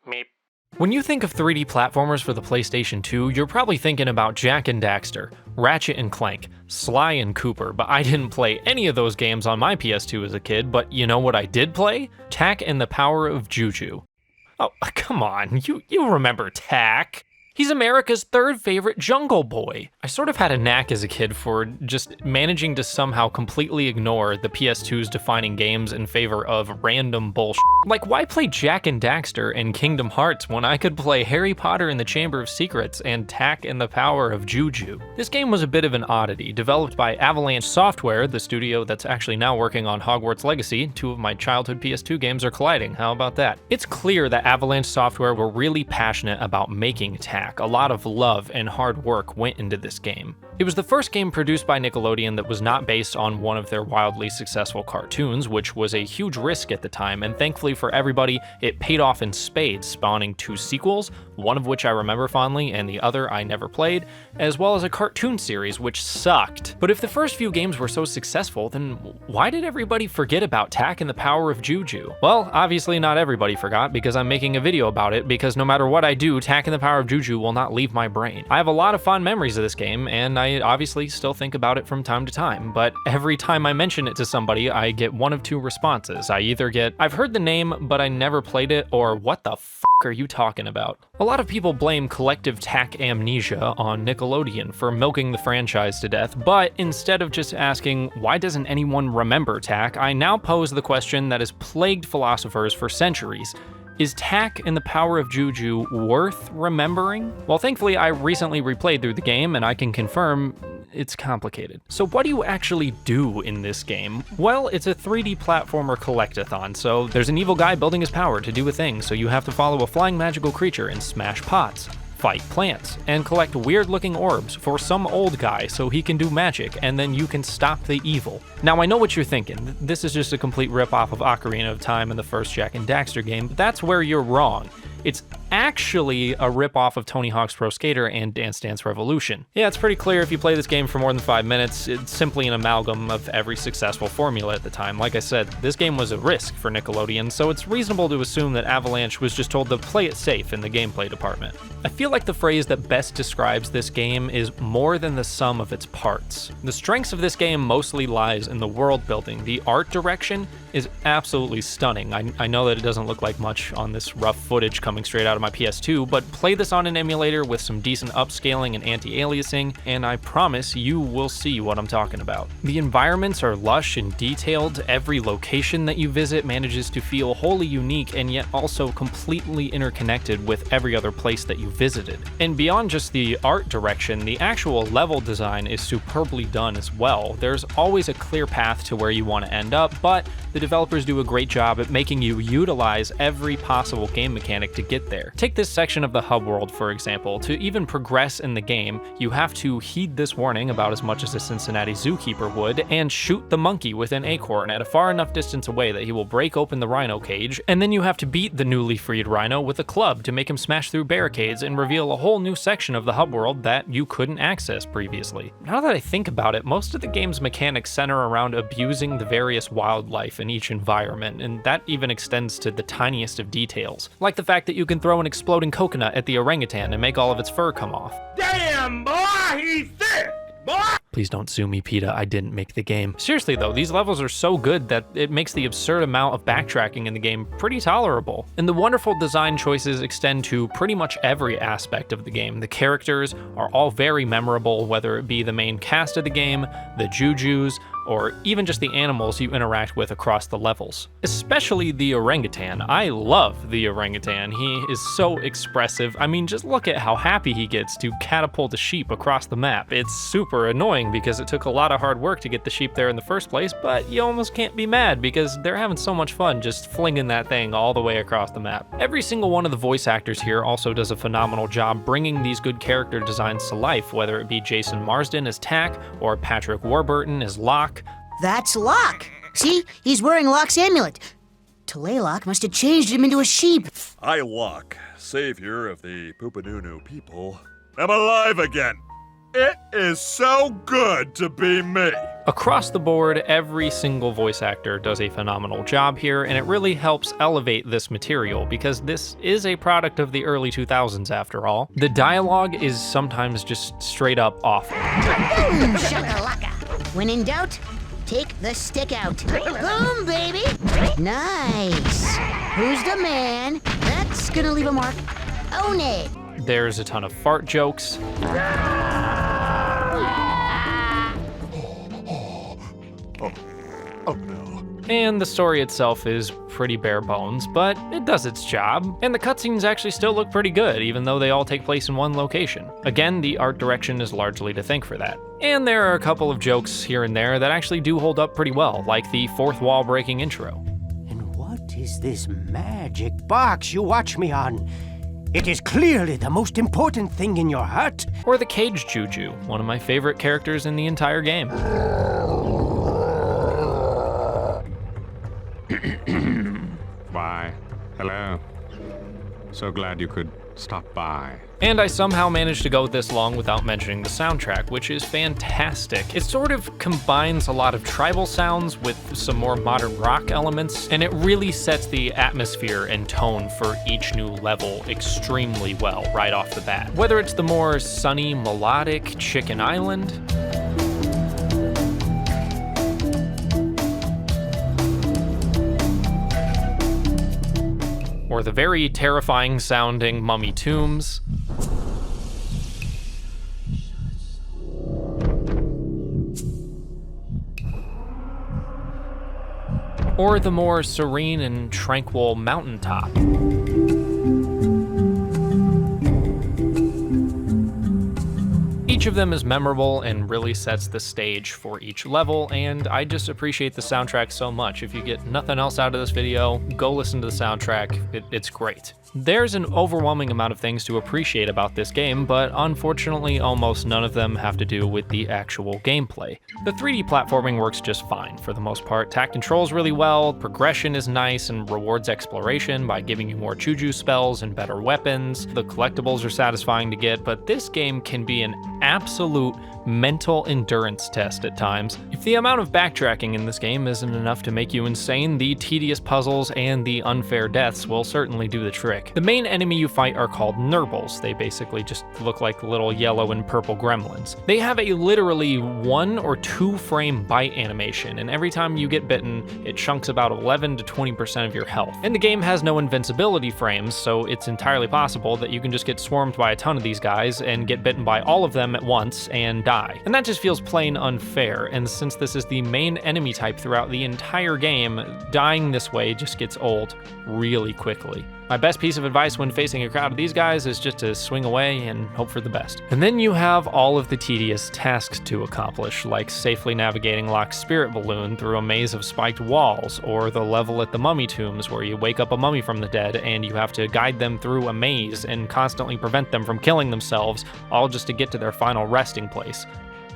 Meep. When you think of 3D platformers for the PlayStation 2, you're probably thinking about Jak and Daxter, Ratchet and Clank, Sly and Cooper, but I didn't play any of those games on my PS2 as a kid, but you know what I did play? Tak and the Power of Juju. Oh, come on, you remember Tak. He's America's third favorite jungle boy. I sort of had a knack as a kid for just managing to somehow completely ignore the PS2's defining games in favor of random bullshit. Like, why play Jak and Daxter and Kingdom Hearts when I could play Harry Potter and the Chamber of Secrets and Tak and the Power of Juju? This game was a bit of an oddity, developed by Avalanche Software, the studio that's actually now working on Hogwarts Legacy. Two of my childhood PS2 games are colliding, how about that? It's clear that Avalanche Software were really passionate about making Tak. A lot of love and hard work went into this game. It was the first game produced by Nickelodeon that was not based on one of their wildly successful cartoons, which was a huge risk at the time, and thankfully for everybody, it paid off in spades, spawning 2 sequels, one of which I remember fondly and the other I never played, as well as a cartoon series, which sucked. But if the first few games were so successful, then why did everybody forget about Tak and the Power of Juju? Well, obviously not everybody forgot, because I'm making a video about it, because no matter what I do, Tak and the Power of Juju will not leave my brain. I have a lot of fond memories of this game, and I obviously still think about it from time to time, but every time I mention it to somebody, I get one of 2 responses. I either get, I've heard the name, but I never played it, or what the f are you talking about? A lot of people blame collective Tak amnesia on Nickelodeon for milking the franchise to death, but instead of just asking, why doesn't anyone remember Tak, I now pose the question that has plagued philosophers for centuries. Is Tak and the Power of Juju worth remembering? Well, thankfully, I recently replayed through the game, and I can confirm it's complicated. So what do you actually do in this game? Well, it's a 3D platformer collectathon, so there's an evil guy building his power to do a thing, so you have to follow a flying magical creature and smash pots, fight plants, and collect weird-looking orbs for some old guy so he can do magic, and then you can stop the evil. Now, I know what you're thinking. This is just a complete rip-off of Ocarina of Time and the first Jak and Daxter game, but that's where you're wrong. It's actually a rip-off of Tony Hawk's Pro Skater and Dance Dance Revolution. Yeah, it's pretty clear if you play this game for more than 5 minutes, it's simply an amalgam of every successful formula at the time. Like I said, this game was a risk for Nickelodeon, so it's reasonable to assume that Avalanche was just told to play it safe in the gameplay department. I feel like the phrase that best describes this game is more than the sum of its parts. The strengths of this game mostly lies in the world building. The art direction is absolutely stunning. I know that it doesn't look like much on this rough footage coming straight out of my PS2, but play this on an emulator with some decent upscaling and anti-aliasing, and I promise you will see what I'm talking about. The environments are lush and detailed. Every location that you visit manages to feel wholly unique and yet also completely interconnected with every other place that you visited. And beyond just the art direction, the actual level design is superbly done as well. There's always a clear path to where you want to end up, but the developers do a great job at making you utilize every possible game mechanic to get there. Take this section of the hub world, for example. To even progress in the game, you have to heed this warning about as much as a Cincinnati zookeeper would, and shoot the monkey with an acorn at a far enough distance away that he will break open the rhino cage, and then you have to beat the newly freed rhino with a club to make him smash through barricades and reveal a whole new section of the hub world that you couldn't access previously. Now that I think about it, most of the game's mechanics center around abusing the various wildlife in each environment, and that even extends to the tiniest of details, like the fact that you can throw an exploding coconut at the orangutan and make all of its fur come off. Damn, boy, he's thick, boy! Please don't sue me, PETA, I didn't make the game. Seriously though, these levels are so good that it makes the absurd amount of backtracking in the game pretty tolerable. And the wonderful design choices extend to pretty much every aspect of the game. The characters are all very memorable, whether it be the main cast of the game, the Jujus, or even just the animals you interact with across the levels. Especially the orangutan. I love the orangutan. He is so expressive. I mean, just look at how happy he gets to catapult a sheep across the map. It's super annoying because it took a lot of hard work to get the sheep there in the first place, but you almost can't be mad because they're having so much fun just flinging that thing all the way across the map. Every single one of the voice actors here also does a phenomenal job bringing these good character designs to life, whether it be Jason Marsden as Tak or Patrick Warburton as Locke. That's Locke. See, he's wearing Locke's amulet. Talaylock must have changed him into a sheep. I, Locke, savior of the Poopanunu people, am alive again. It is so good to be me. Across the board, every single voice actor does a phenomenal job here, and it really helps elevate this material because this is a product of the early 2000s after all. The dialogue is sometimes just straight up awful. Boom, shakalaka. When in doubt, take the stick out. Boom, baby. Nice. Who's the man? That's gonna leave a mark. Own it. There's a ton of fart jokes. Oh no. And the story itself is pretty bare bones, but it does its job. And the cutscenes actually still look pretty good, even though they all take place in one location. Again, the art direction is largely to thank for that. And there are a couple of jokes here and there that actually do hold up pretty well, like the fourth wall breaking intro. And what is this magic box you watch me on? It is clearly the most important thing in your hut. Or the cage Juju, one of my favorite characters in the entire game. Why, hello. So glad you could stop by. And I somehow managed to go this long without mentioning the soundtrack, which is fantastic. It sort of combines a lot of tribal sounds with some more modern rock elements, and it really sets the atmosphere and tone for each new level extremely well right off the bat. Whether it's the more sunny, melodic Chicken Island, or the very terrifying sounding Mummy Tombs, or the more serene and tranquil Mountaintop. Each of them is memorable and really sets the stage for each level, and I just appreciate the soundtrack so much. If you get nothing else out of this video, go listen to the soundtrack. It's great. There's an overwhelming amount of things to appreciate about this game, but unfortunately almost none of them have to do with the actual gameplay. The 3D platforming works just fine for the most part. Tact controls really well, progression is nice and rewards exploration by giving you more Juju spells and better weapons. The collectibles are satisfying to get, but this game can be an absolute mental endurance test at times. If the amount of backtracking in this game isn't enough to make you insane, the tedious puzzles and the unfair deaths will certainly do the trick. The main enemy you fight are called Nurbles. They basically just look like little yellow and purple gremlins. They have a literally 1 or 2 frame bite animation, and every time you get bitten, it chunks about 11 to 20% of your health. And the game has no invincibility frames, so it's entirely possible that you can just get swarmed by a ton of these guys and get bitten by all of them at once and die. And that just feels plain unfair, and since this is the main enemy type throughout the entire game, dying this way just gets old really quickly. My best piece of advice when facing a crowd of these guys is just to swing away and hope for the best. And then you have all of the tedious tasks to accomplish, like safely navigating Locke's spirit balloon through a maze of spiked walls, or the level at the mummy tombs where you wake up a mummy from the dead and you have to guide them through a maze and constantly prevent them from killing themselves, all just to get to their final resting place.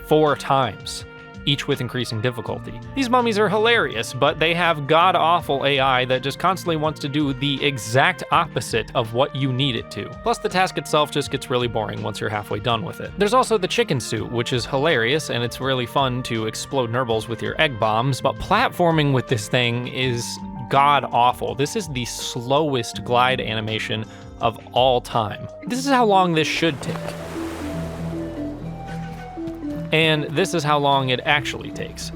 4 times. Each with increasing difficulty. These mummies are hilarious, but they have god-awful AI that just constantly wants to do the exact opposite of what you need it to. Plus the task itself just gets really boring once you're halfway done with it. There's also the chicken suit, which is hilarious, and it's really fun to explode Nurbles with your egg bombs, but platforming with this thing is god-awful. This is the slowest glide animation of all time. This is how long this should take. And this is how long it actually takes.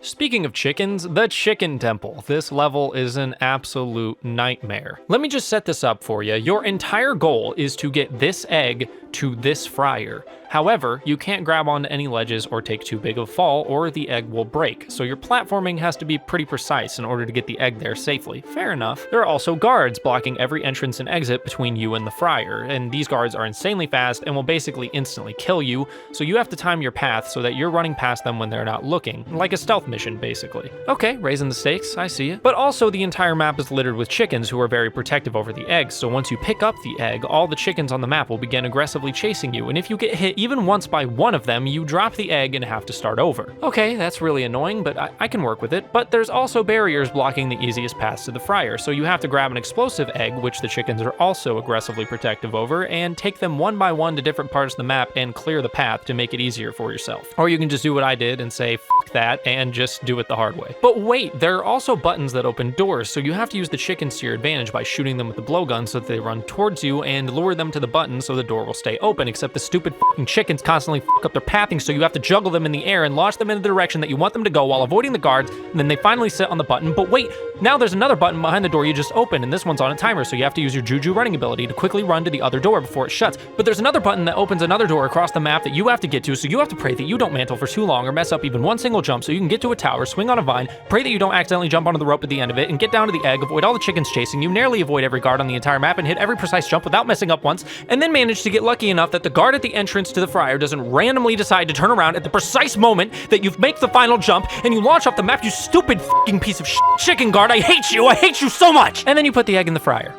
Speaking of chickens, the Chicken Temple. This level is an absolute nightmare. Let me just set this up for you. Your entire goal is to get this egg to this fryer. However, you can't grab onto any ledges or take too big of a fall or the egg will break, so your platforming has to be pretty precise in order to get the egg there safely. Fair enough. There are also guards blocking every entrance and exit between you and the fryer, and these guards are insanely fast and will basically instantly kill you, so you have to time your path so that you're running past them when they're not looking, like a stealth mission basically. Okay, raising the stakes, I see it. But also the entire map is littered with chickens who are very protective over the eggs, so once you pick up the egg, all the chickens on the map will begin aggressively aggressively chasing you, and if you get hit even once by one of them, you drop the egg and have to start over. Okay, that's really annoying, but I can work with it. But there's also barriers blocking the easiest paths to the fryer, so you have to grab an explosive egg, which the chickens are also aggressively protective over, and take them one by one to different parts of the map and clear the path to make it easier for yourself. Or you can just do what I did and say, "F that," and just do it the hard way. But wait, there are also buttons that open doors, so you have to use the chickens to your advantage by shooting them with the blowgun so that they run towards you, and lure them to the button so the door will stay open, except the stupid fucking chickens constantly fuck up their pathing, so you have to juggle them in the air and launch them in the direction that you want them to go while avoiding the guards, and then they finally sit on the button. But wait, now there's another button behind the door you just opened, and this one's on a timer, so you have to use your Juju running ability to quickly run to the other door before it shuts. But there's another button that opens another door across the map that you have to get to, so you have to pray that you don't mantle for too long or mess up even one single jump so you can get to a tower, swing on a vine, pray that you don't accidentally jump onto the rope at the end of it, and get down to the egg, avoid all the chickens chasing you, narrowly avoid every guard on the entire map, and hit every precise jump without messing up once, and then manage to get lucky enough that the guard at the entrance to the fryer doesn't randomly decide to turn around at the precise moment that you make the final jump, and you launch off the map, you stupid fucking piece of shit. Chicken guard, I hate you so much! And then you put the egg in the fryer.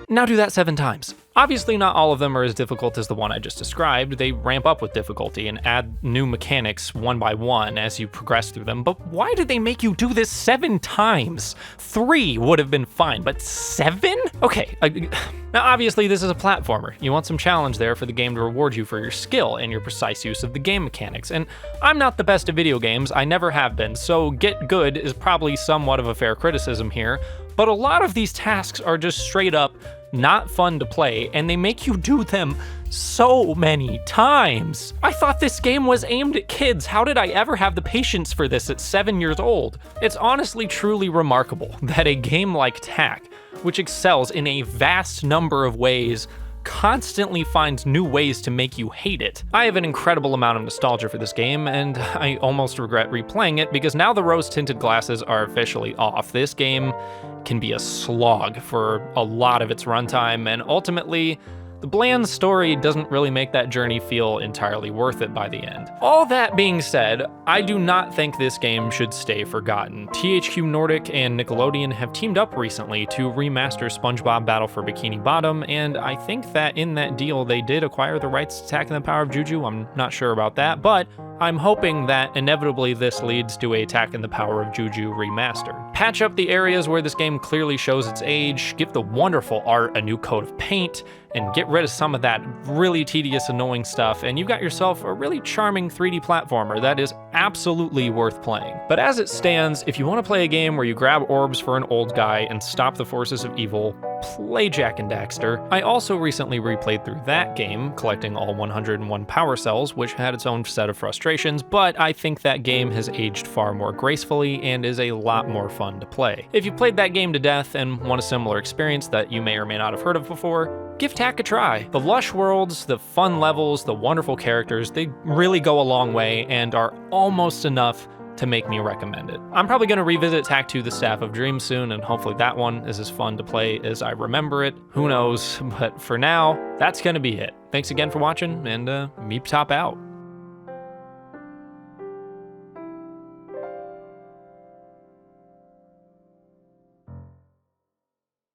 Now do that 7 times. Obviously, not all of them are as difficult as the one I just described. They ramp up with difficulty and add new mechanics one by one as you progress through them. But why did they make you do this 7 times? 3 would have been fine, but 7? Okay, now obviously this is a platformer. You want some challenge there for the game to reward you for your skill and your precise use of the game mechanics. And I'm not the best at video games, I never have been, so get good is probably somewhat of a fair criticism here. But a lot of these tasks are just straight up not fun to play, and they make you do them so many times. I thought this game was aimed at kids. How did I ever have the patience for this at 7 years old? It's honestly truly remarkable that a game like Tak, which excels in a vast number of ways, constantly finds new ways to make you hate it. I have an incredible amount of nostalgia for this game, and I almost regret replaying it because now the rose-tinted glasses are officially off. This game can be a slog for a lot of its runtime, and ultimately, the bland story doesn't really make that journey feel entirely worth it by the end. All that being said, I do not think this game should stay forgotten. THQNordic and Nickelodeon have teamed up recently to remaster SpongeBob Battle for Bikini Bottom, and I think that in that deal they did acquire the rights to Tak and the Power of Juju. I'm not sure about that, but I'm hoping that inevitably this leads to a Tak and the Power of Juju remastered. Patch up the areas where this game clearly shows its age, give the wonderful art a new coat of paint, and get rid of some of that really tedious, annoying stuff, and you've got yourself a really charming 3D platformer that is absolutely worth playing. But as it stands, if you want to play a game where you grab orbs for an old guy and stop the forces of evil, play Jak and Daxter. I also recently replayed through that game, collecting all 101 power cells, which had its own set of frustrations, but I think that game has aged far more gracefully and is a lot more fun to play. If you played that game to death and want a similar experience that you may or may not have heard of before, give Tak a try. The lush worlds, the fun levels, the wonderful characters, they really go a long way and are almost enough to make me recommend it. I'm probably going to revisit Tak 2 The Staff of Dreams soon, and hopefully that one is as fun to play as I remember it. Who knows? But for now, that's going to be it. Thanks again for watching, and meeptop out.